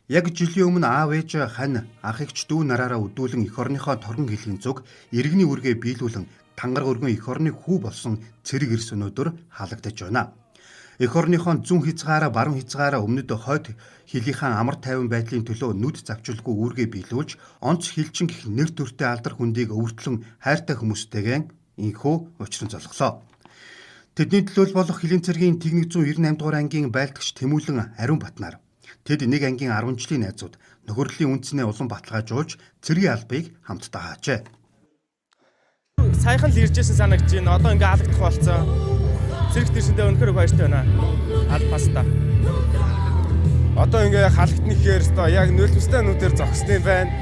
Яг жилийн өмнө аав ээж хань ах эгч дүү нараараа өдүүлэн эх орныхоо торгон хэлхийн зүг иргэний үргээ биелүүлэн тангар өргөн эх орны хүү болсон цэрэг эрс өнөөдөр хаалгадаж байна. Эх орныхоо зүүн хязгаараа баруун хязгаараа өмнөд хойд хилийнхаа амар тайван байдлын төлөө нүд завчилгүй үүргээ биелүүлж онц хилчин гэх нэр төртэй алдар хүндийг өвөртлөн хайртай хүмүүстэйгэн инхүү учран золголоо. Тэдний төлөөл болох Хилийн цэргийн Тэг 198 дугаар ангийн байлдагч Тэмүүлэн Ариун Батнаар тэд нэг ангийн 10 жилийн найзууд нөхөрлөлийн үндэснээ улан баталгаажуулж цэргийн албыг хамтдаа хаажээ. Саяхан л иржсэн санагч байна. Одоо ингээ алагдах болцсон. Цэрэг төрсөндөө өнөхөр баяртай байна. Албаста. Одоо ингээ халагдна гэхээр өстой яг нөлөөстэй нүдээр зогсны байна.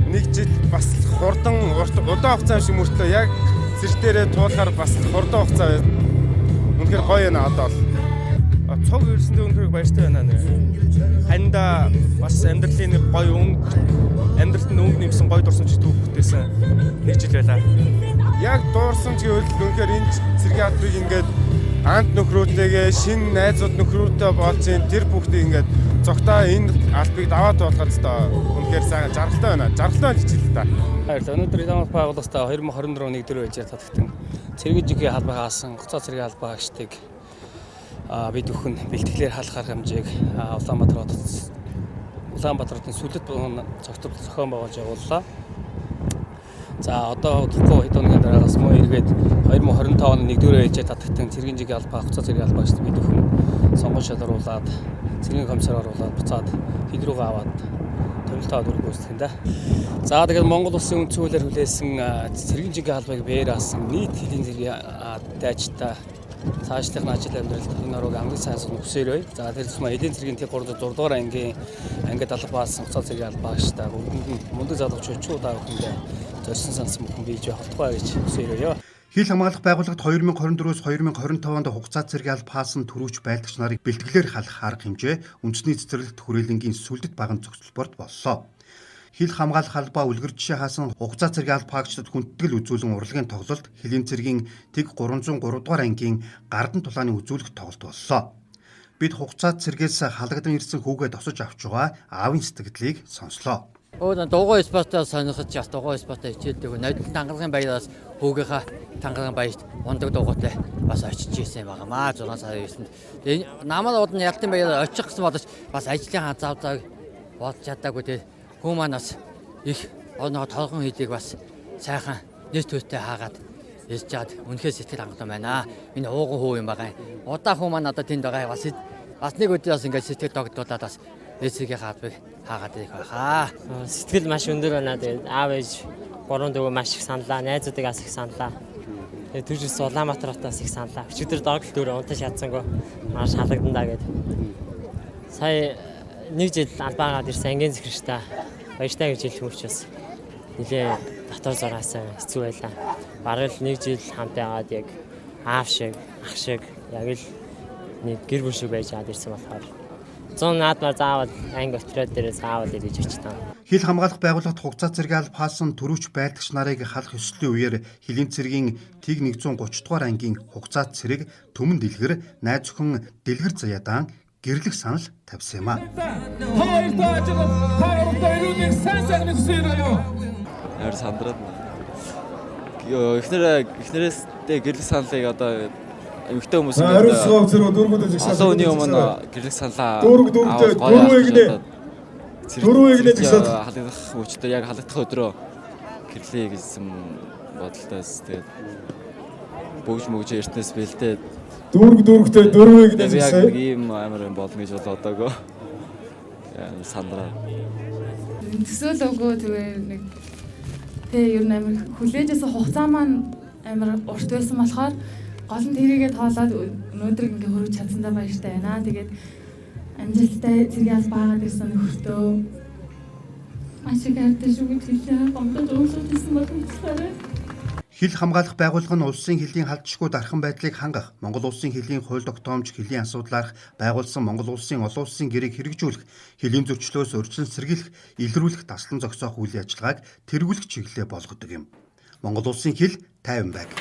Нэг жил бас хурдан удаан хугацаа шиг мөртлөө яг цэрэг дээрээ туулахаар бас хурдан хугацаа байна. Үнэхээр гоё байна одоо л. Цог ирсэндээ өнөхөр баяртай байна. Ханда бас амьдралын нэг гоё өнгө амьдралд нь өнгө нэмсэн гоё дурсамж төв бүтээсэн нэг жил байлаа. Яг дуурсамж гэвэл үнэхээр энэ цэргийн албыг ингээд ант нөхрөөтэйгээ шинэ найзууд нөхрөөтэй болцсон тэр бүгдийг ингээд зогтоо энэ албыг даваад болгоход үнэхээр сайн жаргалтай байна. Жаргалтай хичээл та. Өнөөдөр Иван байгууллагатай 2024 оны 4 жилээр татагдсан цэргийн жигийн халбаа хаасан гоцоо цэргийн албаа агчдыг бид бүхэн бэлтгэлээр халахаар хэмжээг Улаанбаатарын сүлд цогтөд зохион байгуулж явууллаа. За одоо удахгүй хэд өдрийн дараагаас муу эргээд 2025 оны 1-р ээлжээр татагдсан цэргийн жигийн албаа гоцоо цэргийн албаа агчдыг бид бүхэн сонгон шалгаруулад цэргийн комиссар оруулаад буцаад хэд рүүгээ аваад томилтоо дүр гүйцэтгэн да. За тэгээд Монгол улсын үндсэн хуулиар хүлээсэн цэргийн жигийн албыг бээр асан нийт Хилийн цэргийн дайчтай цаашлах ажил амьдралд энэ орог хамгийн сайн хүсээрэй. За тэр зүсмэ Хилийн цэргийн Тэг 306 дугаар ангийн ангид албаас гоцоо цэргийн албаа агчтай мундаг залуучууд та бүхэндээ зорьсон сансан бүхэн бийж холтгой гэж хүсээрэй. Хил хамгаалах байгууллагт 2024-өөс 2025 онд хугацаа цэргийн алба хаасан түрүүч байлдагч нарыг бэлтгэлээр халах арга хэмжээ үндэсний цэцэрлэгт хүрээлэнгийн сүлдэт баган зохицолборт боллоо. Хил хамгаалах албаа үлгэр жишээ хаасан хугацаа цэргийн алба хаагчдад хүндэтгэл үзүүлэн урлагийн тоглолт Хилийн цэргийн Тэг 303 дугаар ангийн гардан тулааны үзүүлэх тоглолт боллоо. Бид хугацаа цэргээс халагдан ирсэн хүүгээ тосож авч байгаа аавын сэтгэлдлийг сонслоо. Дугуй спортоо сонирхож бас дугуй спортоо хичээлдэг. Нодлон тангалагын баяраас хүүгийнхаа тангалагын баярт ундаг дугуйтай бас очиж ийсэн байнамаа 6 сарын 9-нд. Тэгээ намайг удаа ялтын баяраар очих гэсэн бодож бас ажлынхаа зав завыг болж чадаагүй. Тэгээ хүү маань бас их оноо толгон хийдийг бас сайхан нэр төртэй хаагаад ирж чад үнэхээр сэтгэл хангалуун байна. Миний ууган хүү юм байгаа. Удаа хүү маань одоо тэнд байгаа бас нэг өдрөөс ингээд сэтгэл догдуулаад бас цэргийн албыг хаагаад ирэх байхаа. Сэтгэл маш өндөр байна. Тэгээд аав ээж гурван дүү маш их саналаа. Найзуудыг бас их саналаа. Тэгээд төржс Улаанбаатар хотоос их саналаа. Өчигдөр догдол дөрөв унтаж чадсангүй маш халагдандаа гээд. Сая нэг жил албаагаад ирсэн ангийн захирчтай баяртай гэж хэлэх учраас нилээ дотор зураасан хэцүү байлаа. Бараг л нэг жил хамт байгаад яг аав шиг, ах шиг яг л нэг гэр бүл шиг байж аваад ирсэн болохоор 100 наадмаар заавал анги отроод дээрээ заавал ирж очтоо. Хил хамгаалах байгууллагт хугацаа цэргийн алба хаасан түрүүч байлдагч нарыг халах ёслолын үеэр Хилийн цэргийн Тэг 130 дугаар ангийн хугацаа цэрэг Төмөн Дэлгэр найз өхөн Дэлгэр Заяадан гэрлэх санал тавьсан юм а. Сандраад эхнэрээс гэрлэх саналыг одоо эмэгтэй хүмүүс олон үний өмнө гэрлэх саналаа дөрвийг нэг халагдах хүчтэй яг халагдах өдрөө гэрлэе гэсэн бодолтойс тэгээд бөгж мөгж эртнээс бэлдээ дөрвөгтэй дөрвийг нэг яг ийм амар юм болно гэж бодоагүй сандраа төсөөл өгөө тэгээ нэг ер нь амар хүлээжсэн хугацаа маань амар урт байсан болохоор гол нь тэрийгээ тоолоод өнөөдөр ингээ хөрөж чадсандаа баяртай байна. Тэгээд амжилттай цэргийн албаа хаагаад ирсэн нөхөртөө маш их хайртай шүү гэж хэлээ. Гомдож уушлуулсан боломжтой. Хил хамгаалах байгууллага нь улсын хилийн халдшгүй дархан байдлыг хангах, Монгол улсын хилийн хууль тогтоомж хилийн асуудлаарх байгуулсан Монгол улсын олон улсын гэрээг хэрэгжүүлэх, хилийн зөрчлөөс урьдчилан сэргийлэх, илрүүлэх, таслан зогсоох үйл ажиллагааг тэргүүлэх чиглэлээ болгодог юм. Монгол улсын хил тайван байг.